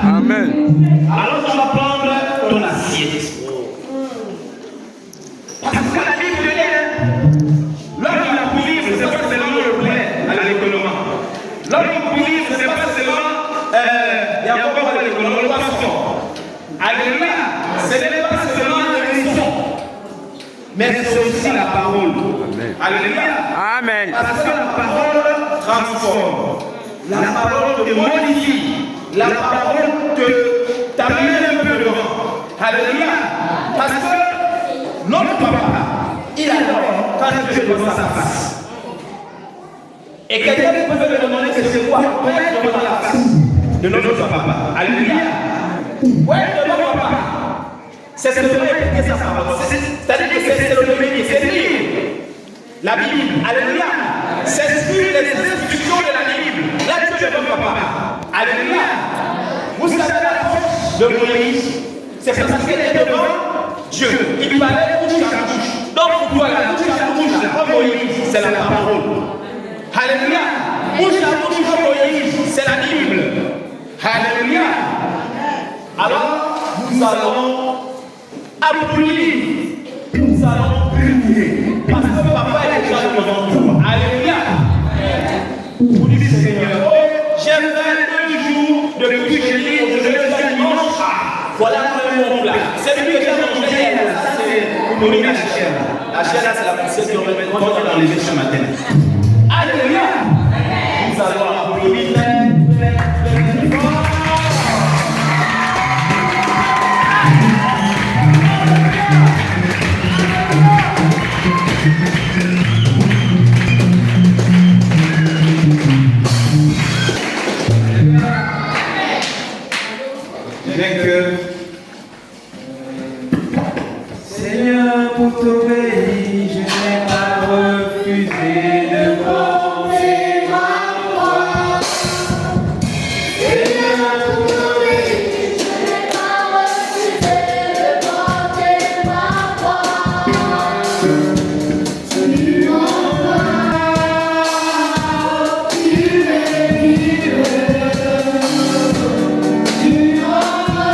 Amen. Alors tu vas prendre ton assiette. Parce que la Bible dit, l'homme qui a pour vivre, c'est pas seulement le poulet à l'économie. L'homme qui pour vivre, c'est pas seulement il y a encore à l'économie, le poisson. Alléluia. Ce n'est pas seulement la religion, mais c'est aussi la parole. Alléluia. Amen. Parce que la parole transforme. La parole te modifie. La parole t'amène un peu devant. Alléluia. Parce que notre papa, il adore quand Dieu est devant sa face. Et quelqu'un peut me demander que c'est quoi? Où est devant la face de notre papa? Alléluia. Où est devant papa? C'est ce que répéter sa parole. C'est-à-dire que c'est le domaine, c'est lire la Bible. Alléluia. C'est suivre les instructions de la Bible. Là, Dieu est devant papa. Alléluia. Vous savez la force de Moïse, c'est parce qu'il est devant Dieu. Il parlait bouche à bouche. Donc pour toi, la bouche à bouche, comme Moïse, c'est la parole. Alléluia. Bouche à bouche comme Moïse, c'est la Bible. Alléluia. Alors, nous allons applaudir. Nous allons prier. Parce que papa est déjà devant nous. Alléluia. Vous dites, Seigneur, j'ai fait 2 jours depuis que j'ai dit aujourd'hui c'est dimanche. Voilà mon plat. C'est lui que j'ai mangé hier. Ça c'est pour nourrir la chair. La chair là c'est la poussière qu'on va enlever ce matin. Alléluia. Nous allons applaudir. Seigneur, pour t'obéir, je n'ai pas refusé de porter ma voix. Seigneur, pour t'obéir, je n'ai pas refusé de porter ma voix. Tu m'envoies, tu m'es libre. Tu m'envoies.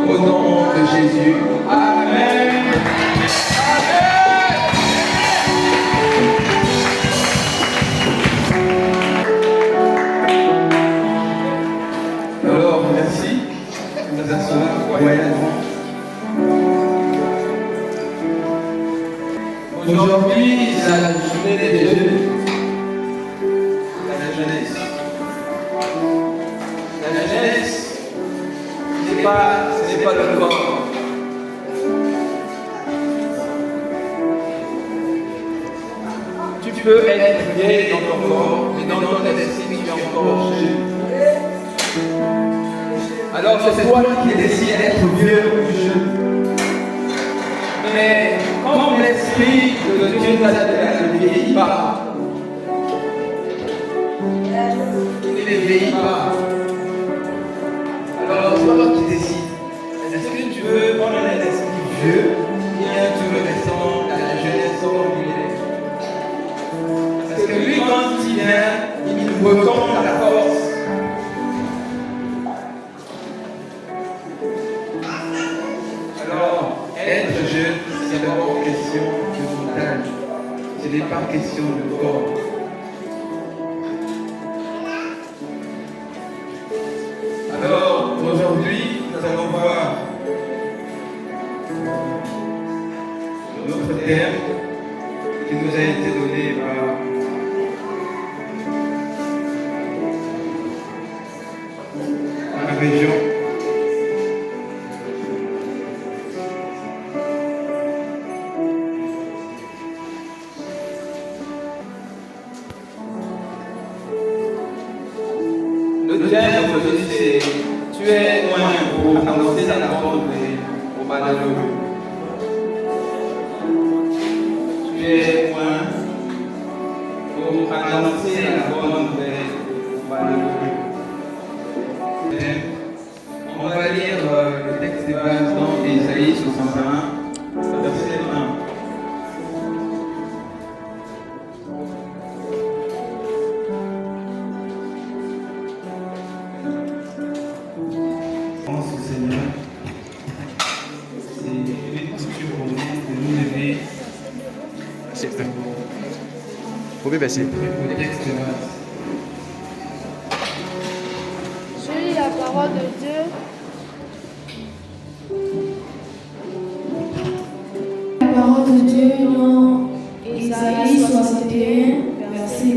Au nom de Jésus. Amen. Alors, merci. Nous assurons voyalement. Aujourd'hui, c'est la journée des jeunes. La jeunesse. La jeunesse, ce n'est pas le corps. peux être vieille dans ton corps, mais dans ton esprit, tu es encore jeune. Alors c'est toi qui décides d'être vieux ou jeune. Mais comme l'esprit de Dieu t'a donné ne vieillit pas, il ne vieillit pas. Alors c'est toi qui décides. Est-ce que tu veux prendre un esprit vieux, ou bien tu veux rester dans la jeunesse comme il est? Parce que lui, quand il vient, il nous retombe à la force. Alors, être jeune, c'est d'abord question de montage. Ce n'est pas question de corps. Alors, aujourd'hui, nous allons voir notre thème qui nous a été donné par la région. Le thème aujourd'hui c'est tu es loin pour annoncer la bonne nouvelle aux malheureux. Tu es loin pour annoncer la bonne nouvelle aux malheureux. On va lire le texte de base dans Ésaïe 61, verset 1. Pense au Seigneur. C'est une coutume pour nous de nous lever. Vous pouvez baisser. Le texte de base. Je lis la parole de Dieu. La parole de Dieu dans Ésaïe 61, verset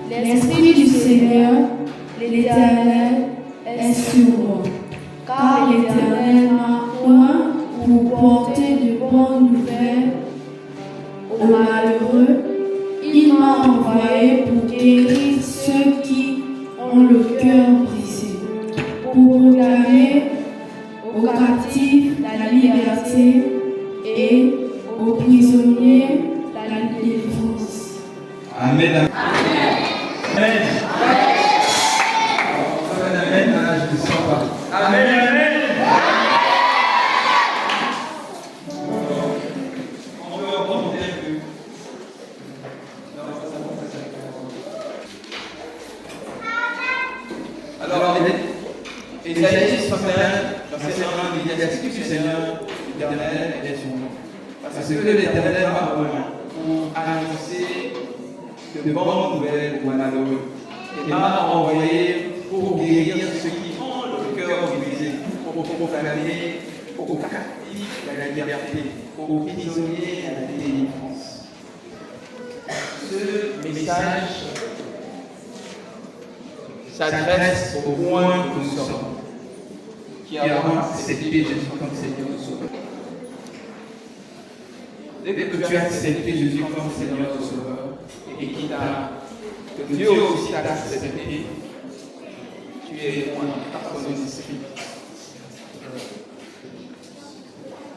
1. L'Esprit du Seigneur, l'Éternel, est sur moi, car l'Éternel m'a oint pour porter de bonnes nouvelles aux malheureux. Il m'a envoyé pour guérir ceux qui ont le cœur brisé, pour proclamer aux captifs la liberté et aux prisonniers la délivrance. Amen. Amen. Amen. Je ne sens pas. Amen, amen. On veut remonter un peu. Alors, Ésaïe 61, verset 1, il dit l'Esprit du Seigneur, l'Éternel est sur nous. Parce que l'Éternel m'a oint pour annoncer de bonnes nouvelles aux malheureux. Il m'a envoyé pour guérir ceux qui ont le cœur brisé, pour proclamer aux captifs la liberté, aux prisonniers la délivrance. Ce message s'adresse au point que nous sommes, qui avons accepté Jésus comme Seigneur et Sauveur. Dès que tu as accepté Jésus comme Seigneur et Sauveur, et que Dieu aussi t'a accepté, tu es loin par son esprit.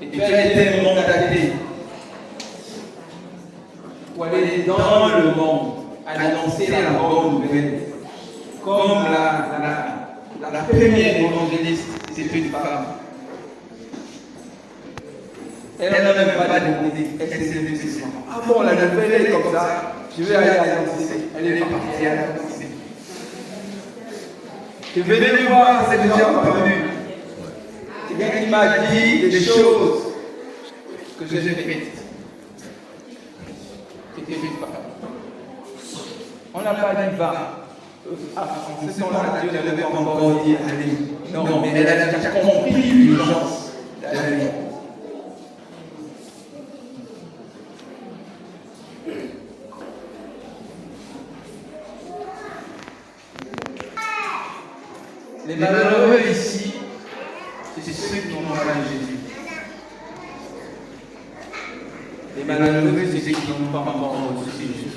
Et tu as été mandaté pour aller dans le monde, annoncer la bonne nouvelle. Comme la première évangéliste, c'était une femme. Elle n'a même pas demandé, elle s'est levée ce soir. Ah bon, la nouvelle est comme ça, je vais aller annoncer. Elle est partie à l'annoncer. Je venais me voir, c'est déjà entendu. Quelqu'un qui m'a dit des choses que j'ai faites. C'était une femme. On n'a pas dit va. En ce temps-là, Dieu ne devait pas encore dire allez. Non, mais elle a déjà compris l'urgence d'aller. Les malheureux ici, c'est ceux qui n'ont pas Jésus. Les malheureux, c'est ceux qui n'ont pas encore reçu Jésus.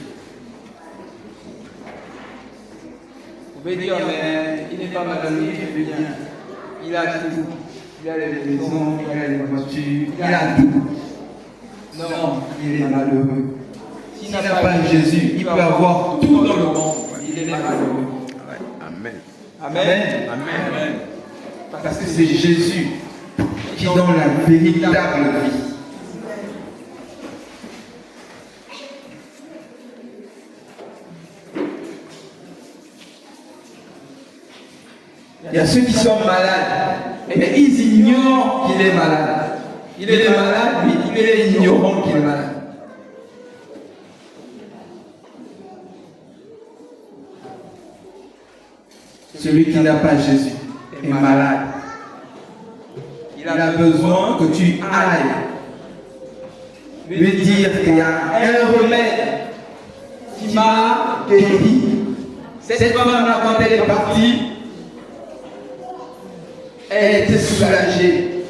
On peut dire, mais il n'est pas malheureux, il est bien. Il a tout. Il a les maisons, il a les voitures, il a tout. Non, il est malheureux. S'il n'a pas Jésus, il peut avoir tout dans le monde. Il est malheureux. Amen. Amen. Amen. Parce que c'est Jésus qui donne la véritable vie. Il y a ceux qui sont malades, mais ils ignorent qu'il est malade. Il est malade, mais il est ignorant qu'il est malade. Celui qui n'a pas Jésus est malade. Il a besoin que tu ailles lui dire qu'il y a un remède qui m'a guéri. Cette femme-là, quand elle est partie, elle était soulagée.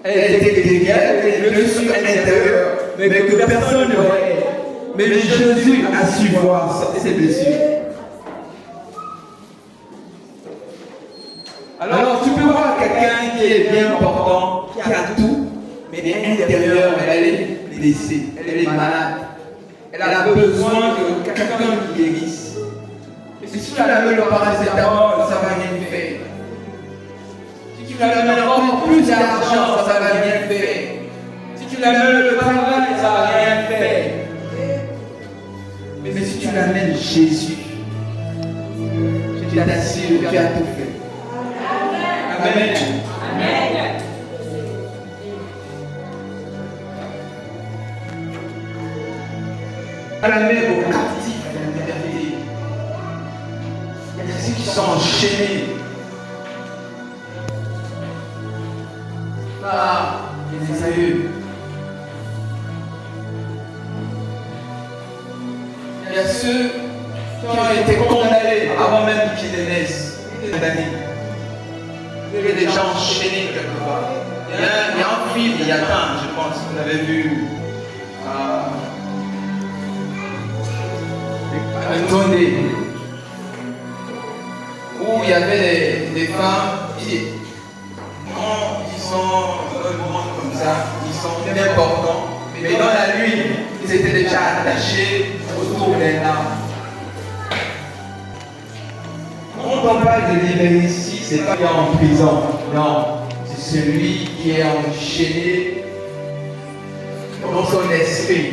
Elle était guérie, elle avait le sur l'intérieur, mais que personne ne voyait. Mais Jésus a su voir ses blessures. Alors tu peux voir quelqu'un qui est bien portant, qui a tout, mais à l'intérieur, elle est blessée, elle est malade. Elle a besoin que quelqu'un qui guérisse. Et si tu la mets le paracétamol, ça va rien faire. Si tu la mets encore plus d'argent, ça va rien faire. Si tu la mets le travail, ça va rien faire. Mais si tu l'amènes Jésus, je t'assure que tu as tout fait. Amen. Amen. L'amener aux captifs de la liberté. Il y a ceux qui sont enchaînés par les aïeux. Il y a ceux qui ont été condamnés avant même qu'ils naissent. Condamnés. Il y a des gens enchaînés quelque part. Il y a un film, il y a temps, je pense, vous avez vu. Attendez, où il y avait des femmes qui, quand ils sont dans un monde comme ça, ils sont bien importants, mais dans la nuit, ils étaient déjà attachés autour des larmes. Quand on parle de libérer ici, c'est pas qui est en prison, non, c'est celui qui est enchaîné dans son esprit.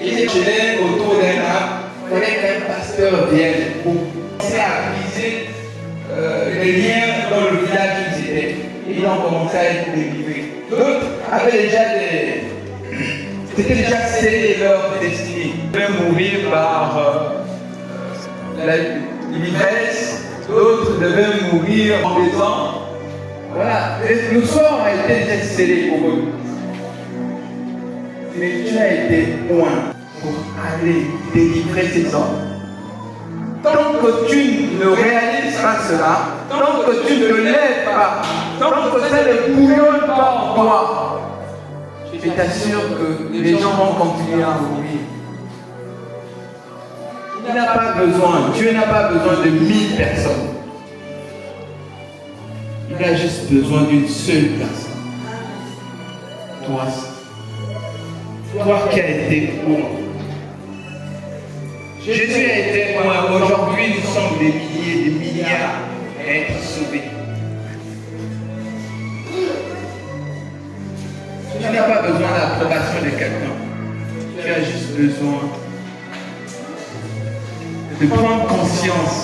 Il est enchaîné autour d'un arbre, il fallait qu'un pasteur vienne pour commencer à briser les liens dans le village où ils étaient. Et ils ont commencé à être délivrés. D'autres avaient déjà c'était déjà scellé leur destinée. Ils devaient mourir par l'ivresse, d'autres devaient mourir en baisant. Voilà, le sort a été déjà scellé pour eux. Mais tu as été loin pour aller délivrer ces hommes. Tant que tu ne réalises pas cela, tant que tu ne lèves pas, tant que ça ne bouillonne pas en toi, je t'assure que les gens vont continuer à mourir. Il n'a pas besoin, Dieu n'a pas besoin de 1000 personnes. Il a juste besoin d'une seule personne. Toi. Toi qui as été loin. Jésus a été loin. Aujourd'hui, nous sommes des milliers, des milliards à être sauvés. Tu n'as pas besoin de l'approbation de quelqu'un. Tu as juste besoin de prendre conscience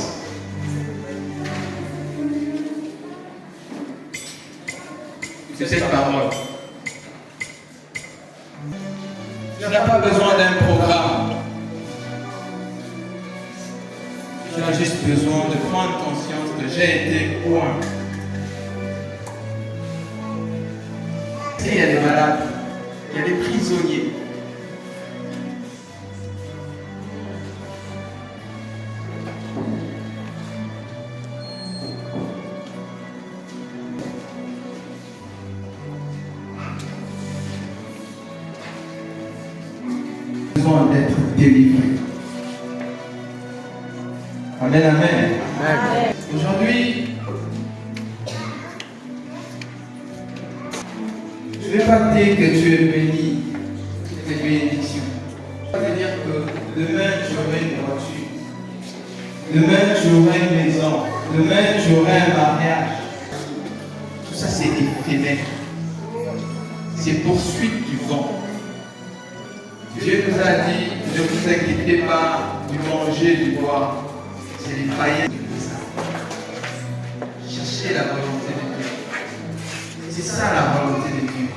de cette parole. Tu n'as pas besoin d'un programme. Tu as juste besoin de prendre conscience que j'ai été loin. Il y a des malades, il y a des prisonniers. besoin d'être délivré. Amen, amen. Aujourd'hui, je ne vais pas te dire que tu es béni, c'est une bénédiction. Je vais te dire que demain tu auras une voiture, demain tu auras une maison, demain tu auras un mariage. Tout ça c'est éphémère. C'est poursuite du vent. Dieu nous a dit, ne vous inquiétez pas du manger, du boire. C'est les païens qui font ça. Cherchez la volonté de Dieu. C'est ça la volonté de Dieu.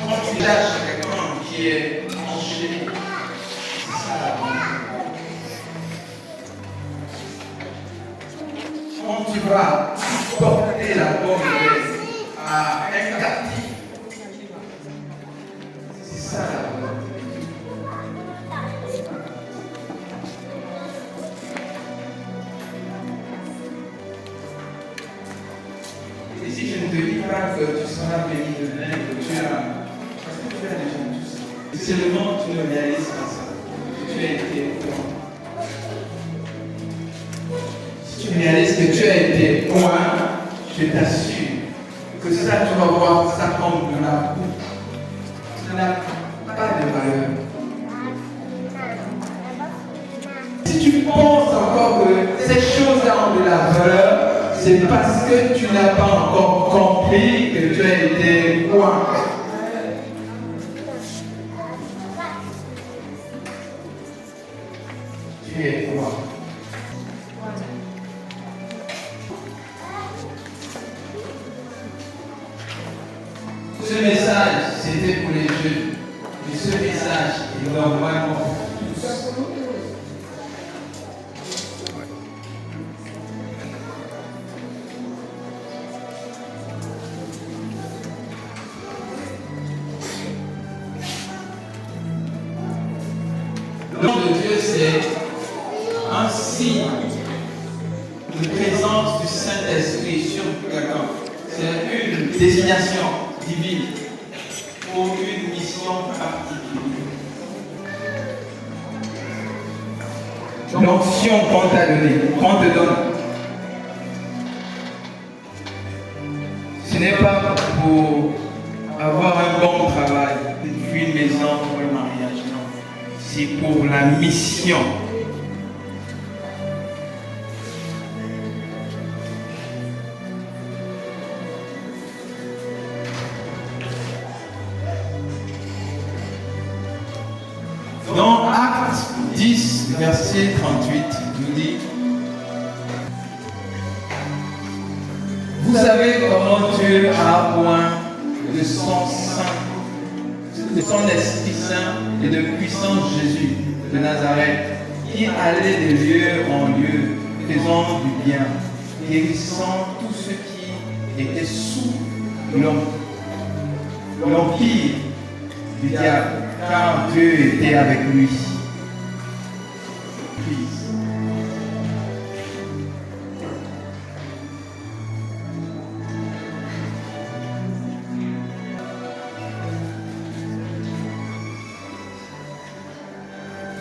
Quand tu lâches quelqu'un qui est enchaîné, c'est ça la volonté. Quand tu vas porter la bonne nouvelle à un captif, c'est ça la volonté. Et si je ne te dis pas que tu seras béni demain, que tu as. Parce que tu as déjà tout ça. Et seulement tu ne réalises pas ça. Que tu as été point. Si tu réalises que tu as été point, je t'assure que ça, tu vas voir ça comme de la boue. Ça n'a pas de valeur. Si tu penses encore que ces choses-là ont de la valeur, c'est parce que tu n'as pas encore compris que tu as été quoi. Tu es quoi? Ce message, c'était pour les jeunes. Et ce message est normalement pour tous. Le nom de Dieu, c'est un signe de présence du Saint-Esprit sur quelqu'un. C'est une désignation divine pour une mission particulière. L'onction qu'on t'a donnée, qu'on te donne, ce n'est pas pour avoir un bon travail, une maison ou un mariage, non. C'est pour la mission. Dans Actes 10, verset 38, nous dit: vous savez comment Dieu a point de son Saint, de son Esprit Saint et de puissance Jésus de Nazareth, qui allait de lieu en lieu, faisant du bien, guérissant tous ceux qui étaient sous l'empire du diable, car Dieu était avec lui.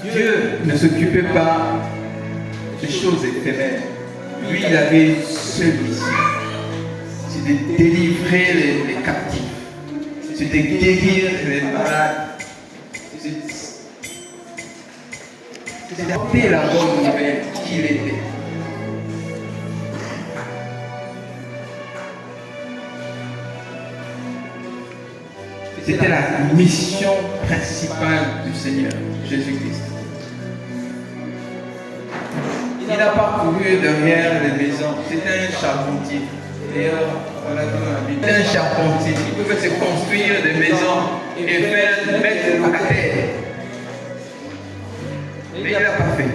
Dieu ne s'occupait pas des choses éphémères. Lui, il avait une seule mission. C'est de délivrer les captifs. C'est de guérir les malades. C'est d'appeler la bonne nouvelle qu'il était. C'était la mission principale du Seigneur Jésus-Christ. Il a parcouru derrière les maisons. C'était un charpentier. D'ailleurs, on l'a dit dans la Bible. C'était un charpentier. Il pouvait se construire des maisons et mettre à terre. Mais il n'a pas fait.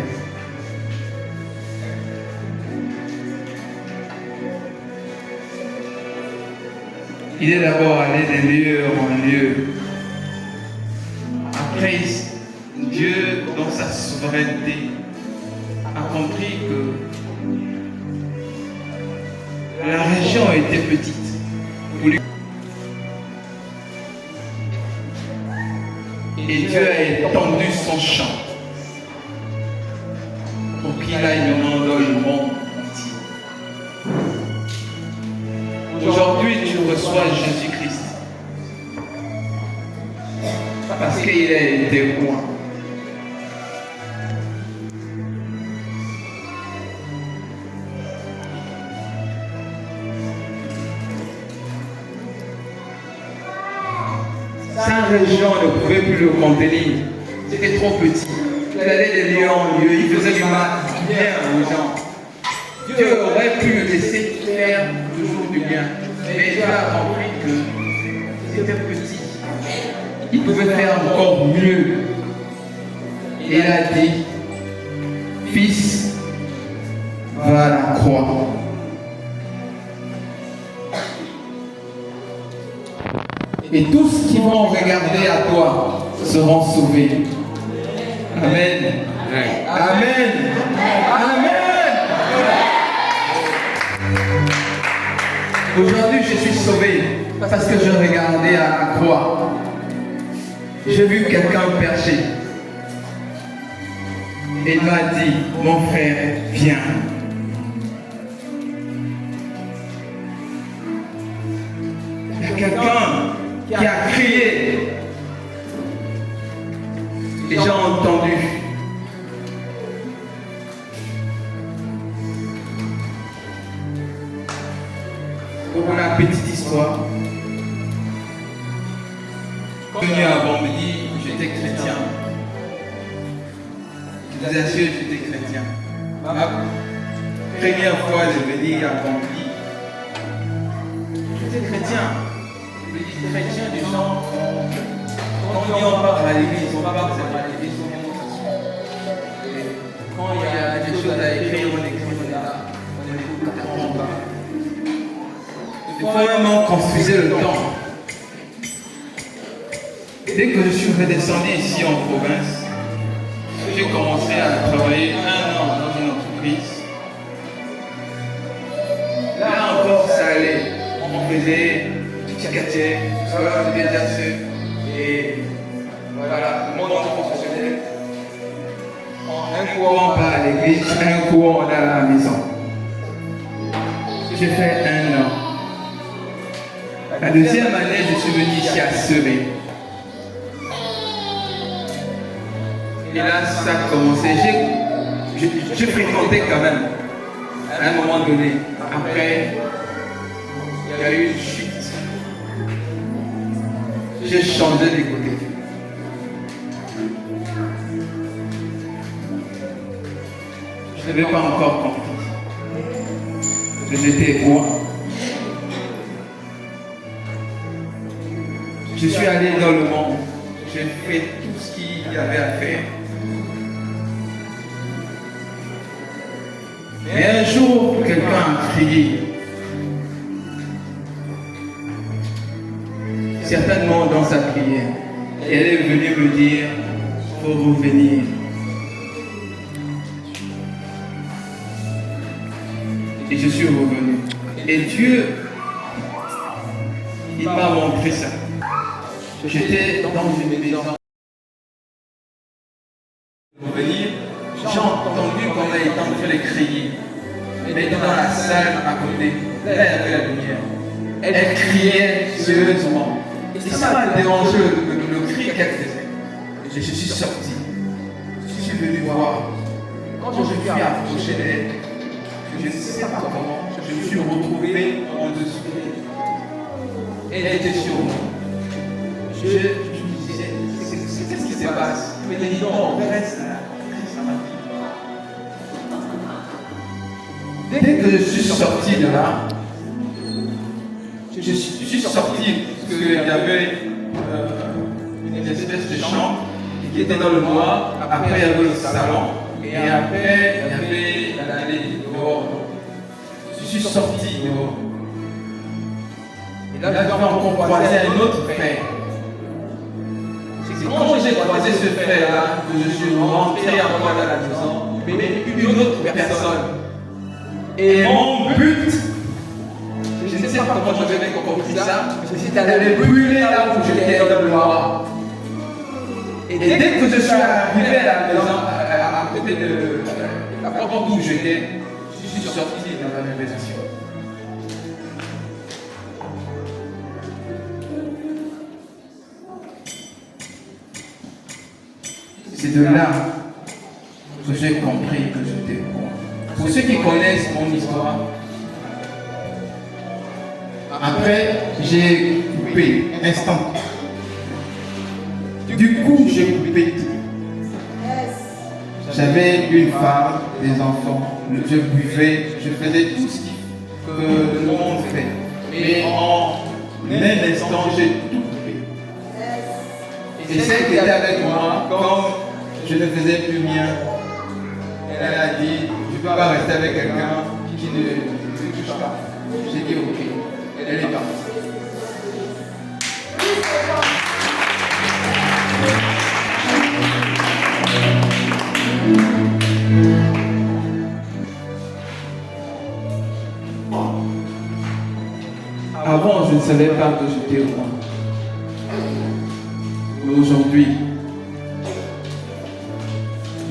Il est d'abord allé de lieu en lieu. Après, Dieu, dans sa souveraineté, a compris que la région était petite. Et Dieu a étendu son champ pour qu'il aille dans le monde entier. Aujourd'hui, tu reçois Jésus-Christ parce qu'il a été loin. Saint-Région ne pouvait plus le contenir. C'était trop petit. Il allait de lieu en lieu, il faisait du mal bien aux gens. Dieu aurait pu le laisser faire toujours du bien. Mais Dieu a compris que c'était petit. Il pouvait faire encore mieux. Et il a dit, fils, va à la croix. Et tous qui vont regarder à toi seront sauvés. Amen. Amen. Amen. Aujourd'hui, je suis sauvé parce que je regardais à la croix. J'ai vu quelqu'un perché. Et il m'a dit, mon frère, viens. Il y a quelqu'un qui a crié. Les gens ont entendu. Pour la petite histoire, venu à Bambili, j'étais chrétien. Je vous assure, j'étais chrétien. Ma première fois, je venais à Bambili, j'étais chrétien. Les chrétiens, des gens, quand on parle à l'église, on parle à l'église, quand il y a des choses à écrire, on écrit là, on n'écoute pas. Il faut vraiment construire le temps. Dès que je suis redescendu ici en province, j'ai commencé à travailler 1 an dans une entreprise. Là encore, ça allait. On faisait quartier, voilà, des exercices, et voilà, le monde professionnel. Un coup on part à l'église, un coup on est à la maison. J'ai fait 1 an. La deuxième année, je suis venu ici à Semé. Et là, ça a commencé. J'ai fréquenté quand même, à un moment donné. Après, il y a eu une chute. J'ai changé de côté. Je n'avais pas encore compris. J'étais moi. Je suis allé dans le monde. J'ai fait tout ce qu'il y avait à faire. Mais un jour, quelqu'un a crié. Certainement dans sa prière. Et elle est venue me dire, il faut revenir. Et je suis revenu. Et Dieu, il m'a montré ça. J'étais dans une maison. Revenir, j'ai entendu qu'on était en train de crier. Mais dans la salle à côté, là, il y avait la lumière. Elle criait sérieusement. Et ça m'a dérangé le cri qu'elle faisait. Je suis sorti. Je suis venu voir. Quand je me suis approché d'elle, je ne sais pas comment, je me suis retrouvé en dessous d'elle. Elle était sur moi. Je me disais, qu'est-ce qui se passe? Mais elle dit non, reste là. Dès que je suis sorti de là, je suis sorti parce qu'il y avait une espèce de chambre qui était dans le noir. Après, il y avait le salon. Et après, il y avait l'allée dehors. Je suis sorti dehors. Et là, j'ai encore croisé un autre frère. C'est quand j'ai croisé ce frère-là que je suis rentré à moi dans la maison, mais une autre personne. Et mon but, je ne sais pas comment je vais compris ça, mais c'est d'aller brûler là où j'étais dans le noir. Et dès que je suis arrivé à la maison, à côté de la porte où j'étais, je suis sorti dans la révélation. C'est de là que j'ai compris que j'étais bon. Pour ceux qui connaissent mon histoire, après j'ai coupé instant. Du coup, j'ai coupé tout. J'avais une femme, des enfants, je buvais, je faisais tout ce que le monde fait. Mais en un instant, j'ai tout coupé. Et celle qui était avec moi, comme je ne faisais plus rien, elle a dit, tu ne peux pas rester avec quelqu'un qui ne te touche pas. J'ai dit ok, elle est partie. Avant, je ne savais pas que j'étais roi. Mais aujourd'hui,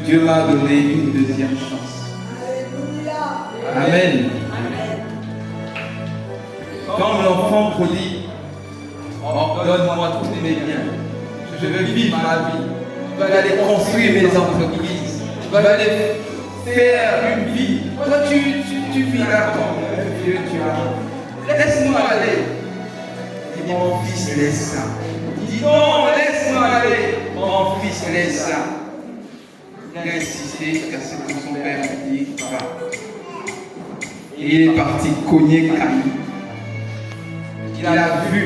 Dieu m'a donné une deuxième chance. Amen. Comme l'enfant prodigue, oh, donne-moi tous mes biens. Je veux vivre ma vie. Je vais aller construire mes entreprises. Je vais aller faire une vie. Toi, tu vis là comme un vieux, tu as. Laisse-moi aller. Dis mon fils, laisse ça. Dis non, laisse-moi aller. Mon fils, laisse ça. Il a insisté jusqu'à ce que son père lui dise va. Il est parti cogner Camille. Il a vu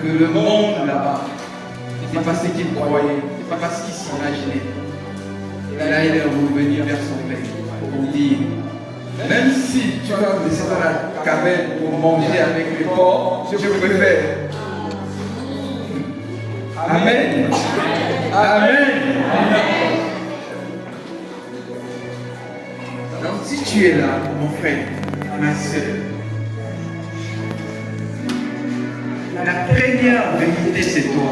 que le monde là-bas, ce n'est pas ce qu'il croyait, ce n'est pas ce qu'il s'imaginait. Et là, il est revenu vers son père pour dire, même si tu vas descendre dans la caverne pour manger avec les porcs, je préfère. Amen. Amen. Donc si tu es là, mon frère, ma soeur, la première vérité c'est toi.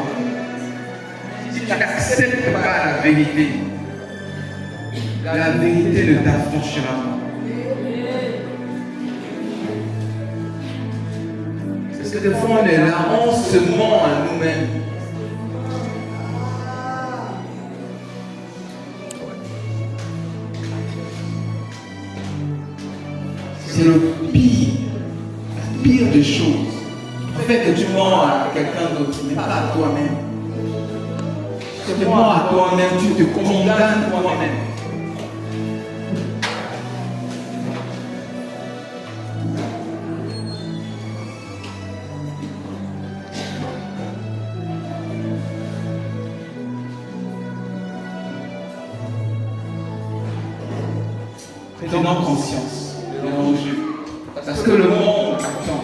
Si tu n'acceptes pas la vérité ne t'affranchira pas. Parce que des fois on est là, on se ment à nous-mêmes. C'est le pire des choses. Le fait que tu mens à quelqu'un d'autre, mais pas à toi-même. Tu te mens à toi-même, tu te condamnes toi-même. Prenons conscience de l'enjeu. Parce que le monde attend.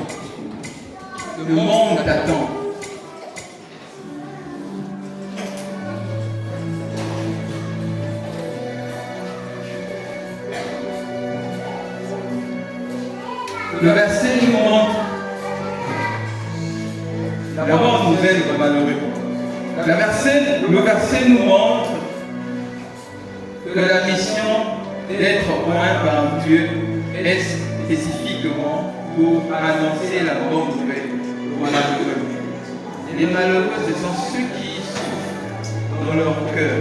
Le monde t'attend. Le verset nous montre la bonne nouvelle de malheureux. Le verset nous montre que la mission d'être oint par Dieu est spécifiquement pour annoncer la bonne nouvelle aux malheureux. Et les malheureux, ce sont ceux qui sont dans leur cœur,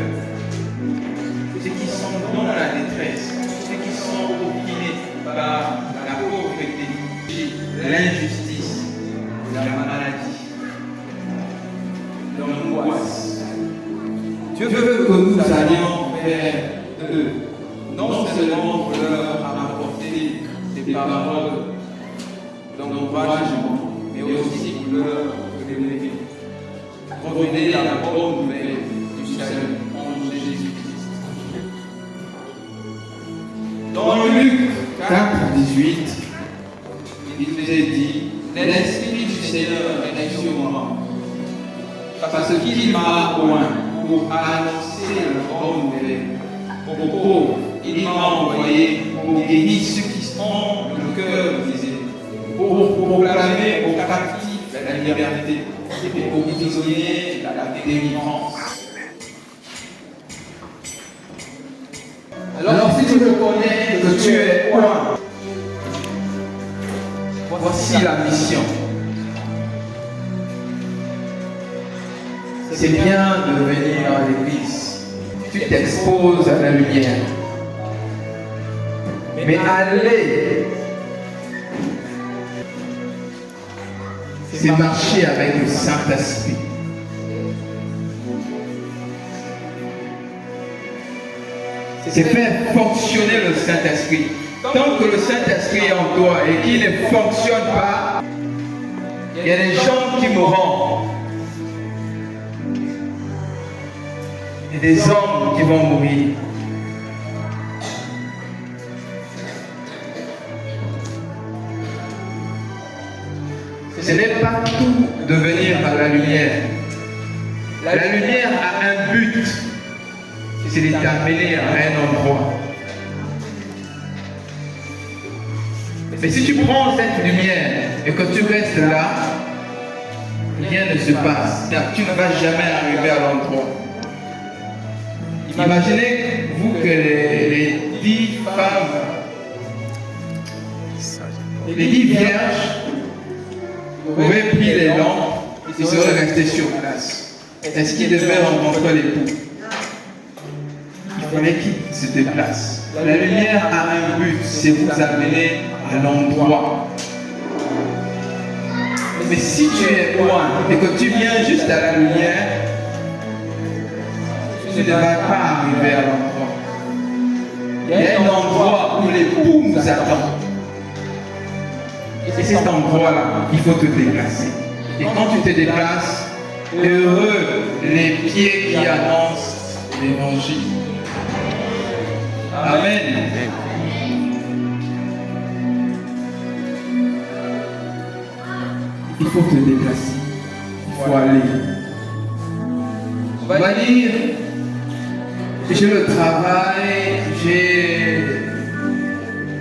ceux qui sont dans la détresse, ceux qui sont opprimés par la pauvreté, l'injustice, la maladie, l'angoisse. Dieu veut que nous allions vers eux, non seulement pour leur apporter des paroles d'encouragement, mais aussi pour leur révéler la bonne nouvelle du salut en Jésus-Christ. Dans Luc 4, 18, il nous est dit, l'Esprit du Seigneur est sur moi, parce qu'il m'a oint pour annoncer la bonne nouvelle aux pauvres. Il m'a envoyé pour guérir ceux qui sont le cœur brisé, pour proclamer aux captifs la liberté et aux prisonniers la délivrance. reconnais que tu es un, voici la mission. C'est bien de venir à l'église. Tu t'exposes à la lumière. Mais aller, c'est marcher avec le Saint-Esprit. C'est faire fonctionner le Saint-Esprit. Tant que le Saint-Esprit est en toi et qu'il ne fonctionne pas, il y a des gens qui mourront. Et des hommes qui vont mourir. Ce n'est pas tout de venir à la lumière. La lumière a un but, c'est de t'amener à un endroit. Mais si tu prends cette lumière et que tu restes là, rien ne se passe, car tu ne vas jamais arriver à l'endroit. Imaginez-vous que les 10 femmes, les 10 vierges auraient pris les lampes et seraient restées sur place. Est-ce qu'ils devaient rencontrer l'époux? Il fallait qu'ils se déplacent. La lumière a un but, c'est vous amener à l'endroit. Mais si tu es loin et que tu viens juste à la lumière, tu ne vas pas arriver à l'endroit. Il y a un endroit où l'époux nous attend. Et cet endroit-là, il faut te déplacer. Et quand tu te déplaces, heureux les pieds qui annoncent l'évangile. Amen. Il faut te déplacer. Il faut aller. On va dire, j'ai le travail, j'ai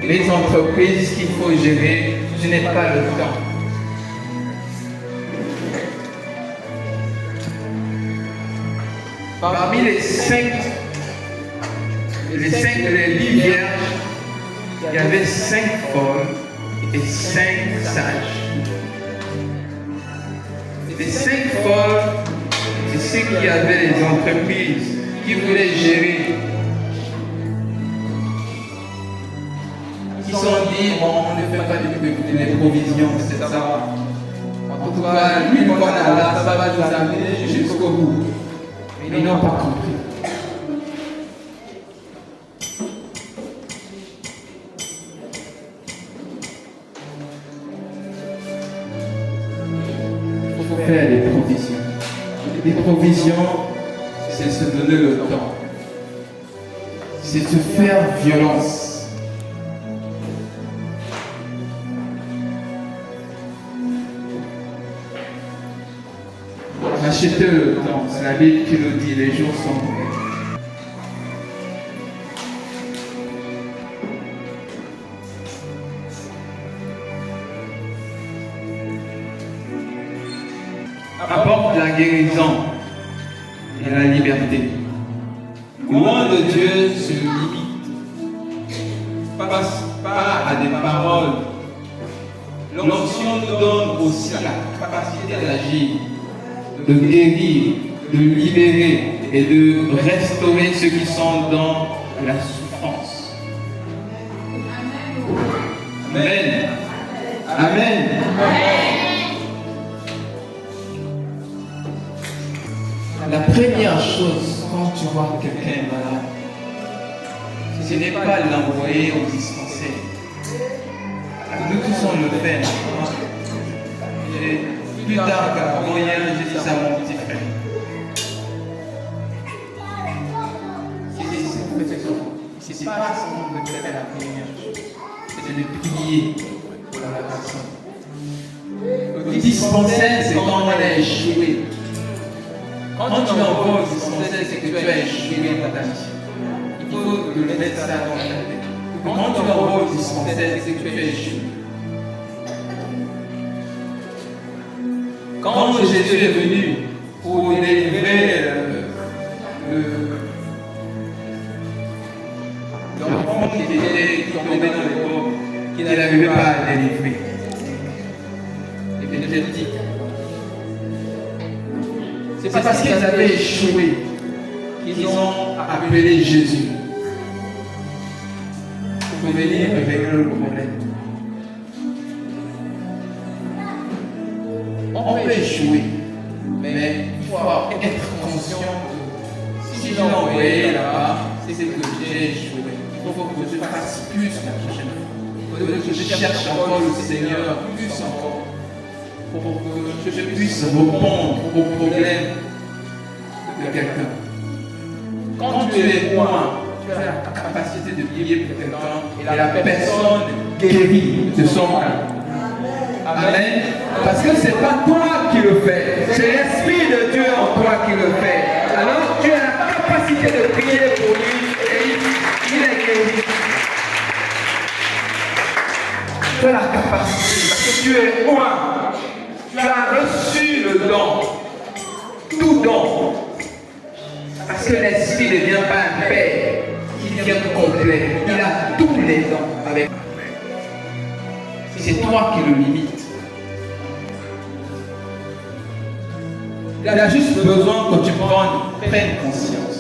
les entreprises qu'il faut gérer, je n'ai pas le temps. Parmi les 10 vierges, il y avait 5 folles et 5 sages. Les 5 folles, c'est ceux qui avaient les entreprises, qui voulaient gérer. Qui se sont dit, bon, on ne fait pas des provisions, c'est ça. En tout cas, lui, qu'on a là, ça va nous amener jusqu'au bout. Mais ils n'ont pas compris. Il faut faire des provisions. Des provisions, c'est se donner le temps. C'est se faire violence. Achetez le temps, c'est la Bible qui le dit, les jours sont mauvais. Apporte la guérison et la liberté. Loin de Dieu se limite. Passe pas à des paroles. L'onction nous donne aussi la capacité d'agir, de guérir, de libérer et de restaurer ceux qui sont dans la souffrance. Amen. Amen. La première chose quand tu vois que quelqu'un est malade, ce n'est pas l'envoyer au dispensaire. Nous tous on le fait. Et plus tard qu'avant hier, j'ai dit ça à mon petit frère. C'est pas seulement de faire la première chose, c'est de prier pour la personne. Le dispensaire, c'est quand on a échoué. Quand tu envoies au dispensaire, c'est que tu as échoué dans ta mission. Il faut que le mettre ça dans ta tête. Quand tu envoies au dispensaire, c'est que tu as échoué. Quand Jésus est venu pour délivrer l'enfant délivré. Et puis je te dis, c'est parce qu'ils avaient échoué qu'ils ont appelé Jésus pour venir régler le problème. On peut échouer, mais il faut être conscient que si je l'ai envoyé là-bas, c'est que j'ai échoué. Il faut que je fasse plus la prochaine fois. Il faut que je cherche encore le Seigneur plus encore pour que je puisse répondre aux problèmes de quelqu'un. Quand tu es loin, tu as la capacité de prier pour quelqu'un et la personne guérit de son mal. Amen. Parce que ce n'est pas toi qui le fais, c'est l'Esprit de Dieu en toi qui le fait. Alors tu as la capacité de prier pour lui et il est guéri. Tu as la capacité parce que tu es loin. Tu as reçu le don, tout don. Parce que l'Esprit ne vient pas un père, il vient complet. Il a tous les dons avec lui. C'est toi qui le limites. Il a juste besoin que tu prennes conscience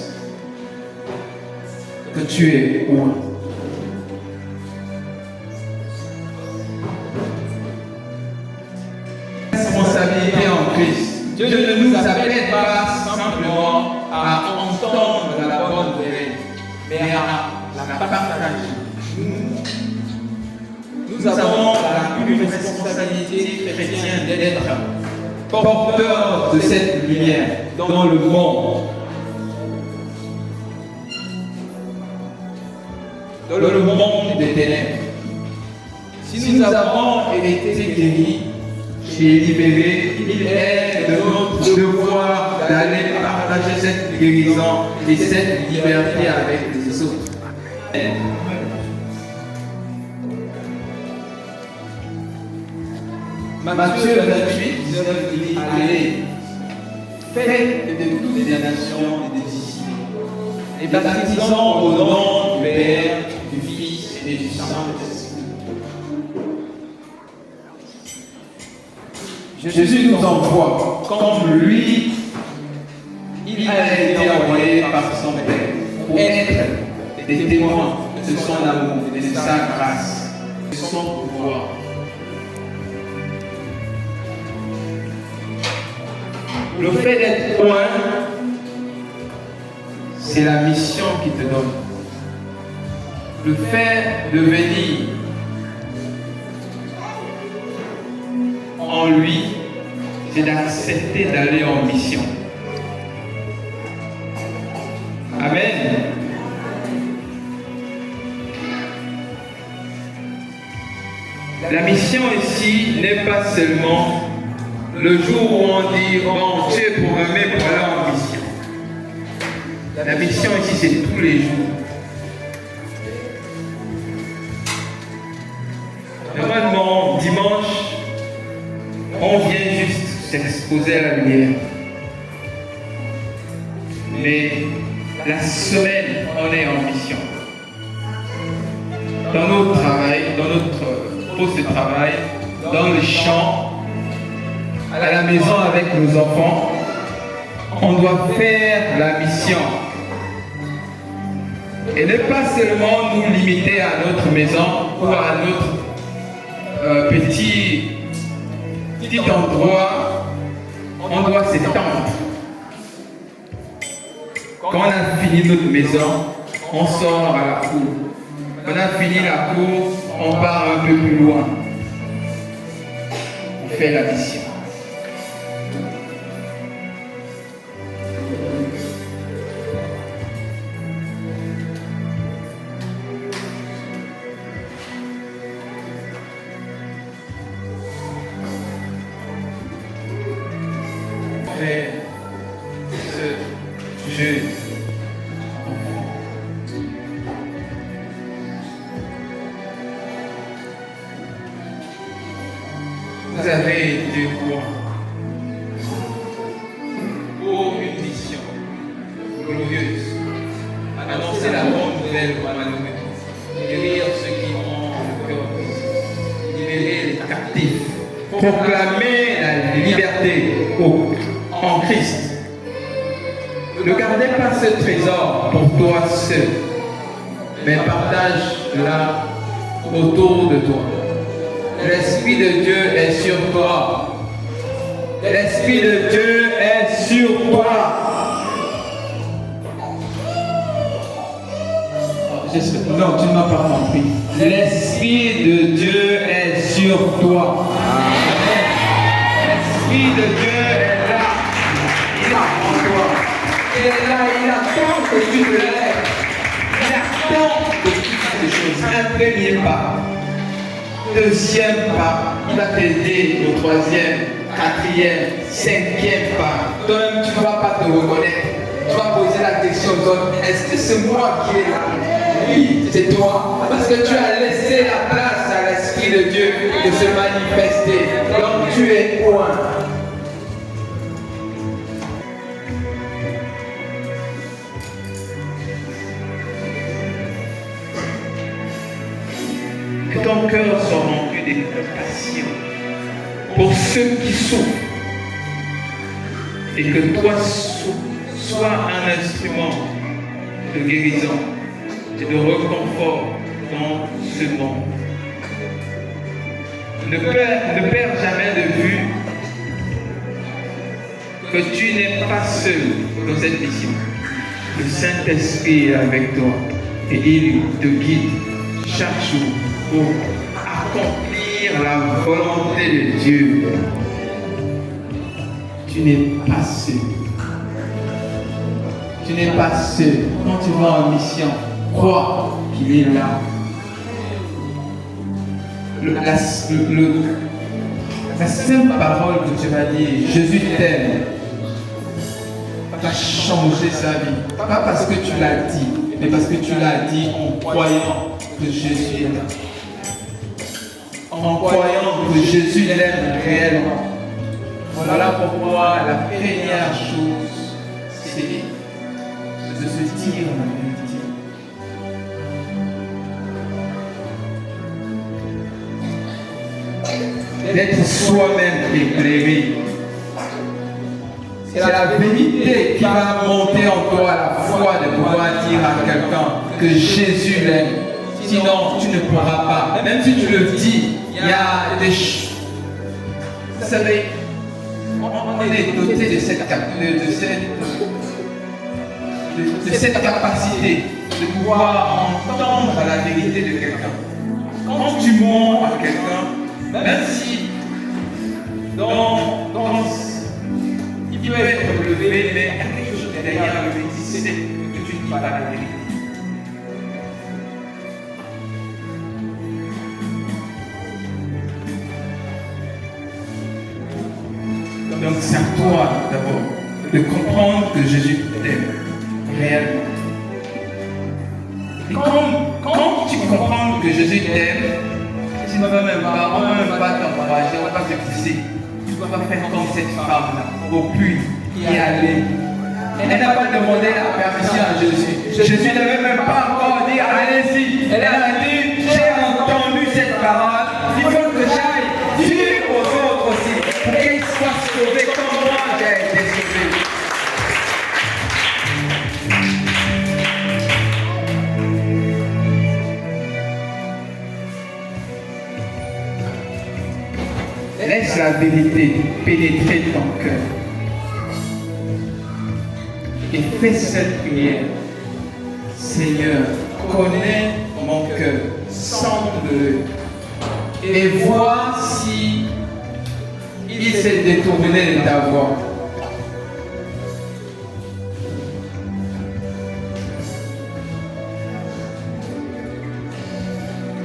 que tu es loin. Responsabilité en Christ. Dieu ne nous appelle pas simplement à entendre la bonne nouvelle, mais à la partager. Nous avons une responsabilité chrétienne d'être porteurs de cette lumière dans le monde. Dans le monde des ténèbres. Si nous avons été guéris et libérés, il est de notre devoir d'aller partager cette guérison et cette liberté avec les autres. Matthieu 28, 19 dit, allez, faites de toutes les nations des disciples, les baptisant au nom du Père, du Fils et du Saint-Esprit. Jésus nous envoie comme lui, il a été envoyé par son Père pour être des témoins de son amour, de sa grâce, de son pouvoir. Le fait d'être loin, c'est la mission qu'il te donne. Le fait de venir en lui, c'est d'accepter d'aller en mission. Amen. La mission ici n'est pas seulement le jour où on dit, bon, tu es programmé pour aller en mission. La mission ici, c'est tous les jours. Normalement, dimanche, on vient juste s'exposer à la lumière. Mais la semaine, on est en mission. Dans notre travail, dans notre poste de travail, dans les champs, à la maison avec nos enfants, on doit faire la mission. Et ne pas seulement nous limiter à notre maison ou à notre petit endroit, on doit s'étendre. Quand on a fini notre maison, on sort à la cour. Quand on a fini la cour, on part un peu plus loin. On fait la mission. Ce jeu. Vous avez été quoi pour une mission glorieuse, annoncer la bonne nouvelle aux malheureux, guérir ceux qui ont le cœur brisé, libérer proclamer la liberté en Christ. Ne gardez pas ce trésor pour toi seul, mais partage-la autour de toi. L'Esprit de Dieu est sur toi. L'Esprit de Dieu est sur toi. Non, tu ne m'as pas compris. L'Esprit de Dieu est sur toi. Amen. L'Esprit de Dieu est là. Il est en toi. Il est là, il attend que tu te lèves. Il attend que tu fasses des choses. Un premier pas. Deuxième pas. Il va t'aider au troisième, quatrième, cinquième pas. Toi-même, tu ne vas pas te reconnaître. Tu vas poser la question aux autres. Est-ce que c'est moi qui est là? Oui, c'est toi. Parce que tu as laissé la place à l'Esprit de Dieu de se manifester. Donc tu es point. Que ton cœur soit rempli de compassion pour ceux qui souffrent. Et que toi sois un instrument de guérison et de réconfort dans ce monde. Ne perds jamais de vue que tu n'es pas seul dans cette mission. Le Saint-Esprit est avec toi et il te guide chaque jour pour accomplir la volonté de Dieu. Tu n'es pas seul. Tu n'es pas seul. Quand tu vas en mission, crois qu'il est là. La simple parole que tu vas dire, Jésus t'aime, va changer sa vie. Pas parce que tu l'as dit, mais parce que tu l'as dit en croyant que Jésus est là. En croyant que Jésus l'aime réellement. Voilà pourquoi la première chose, c'est de se dire la vérité. D'être soi-même éclairé. C'est la vérité qui va monter en toi la foi de pouvoir dire à quelqu'un que Jésus l'aime. Sinon, tu ne pourras pas. Même si tu le dis, il y a des choses. Vous savez, on est doté de cette capacité de pouvoir entendre la vérité de quelqu'un. Quand tu mens à quelqu'un, même si il peut être relevé, mais il y a quelque chose derrière la vérité, c'est que tu ne dis pas la vérité. Donc c'est à toi d'abord de comprendre que Jésus t'aime réellement. Et quand tu comprends que Jésus t'aime, tu ne vas même pas t'encourager, on ne va pas te pousser. Tu ne vas pas faire comme cette femme-là, au puits, y aller. Elle n'a pas demandé la permission à Jésus. Jésus n'avait même pas encore dit allez-y. Elle a dit j'ai entendu cette parole, il faut que j'aille dire aux autres aussi pour qu'ils soient sauvés comme moi j'ai été sauvé. Laisse la vérité pénétrer ton cœur. Et fais cette prière. Seigneur, connais mon cœur, sonde-le et vois si il s'est détourné de ta voix.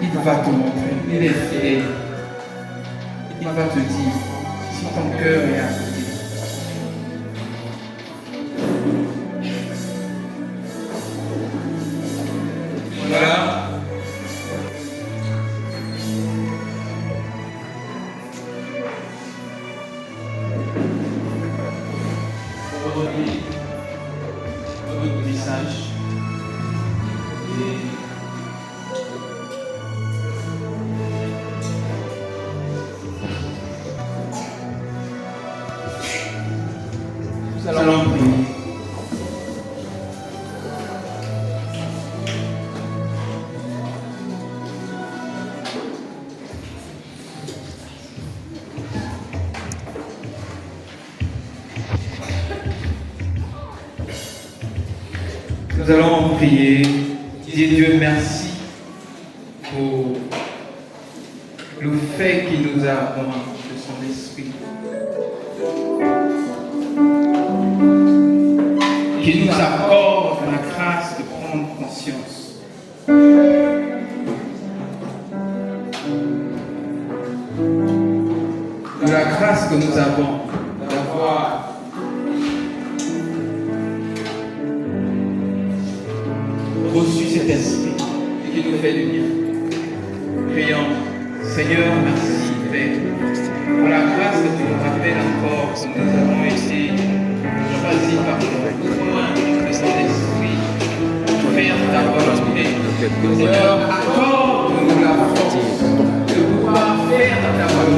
Il va te montrer, il est fier. Il va te dire si ton cœur est affecté. Voilà. Aujourd'hui, votre message. Nous allons prier. Dis Dieu merci pour le fait qu'il nous a donné de son esprit. Qu'il nous accorde la grâce de prendre conscience. De la grâce que nous avons d'avoir reçu cet esprit et qui nous fait du bien. Prions, Seigneur, merci Père, pour la grâce que tu nous rappelles encore que nous avons été choisis par toi de ton esprit pour faire ta volonté. Seigneur, accorde-nous la force de pouvoir faire ta volonté.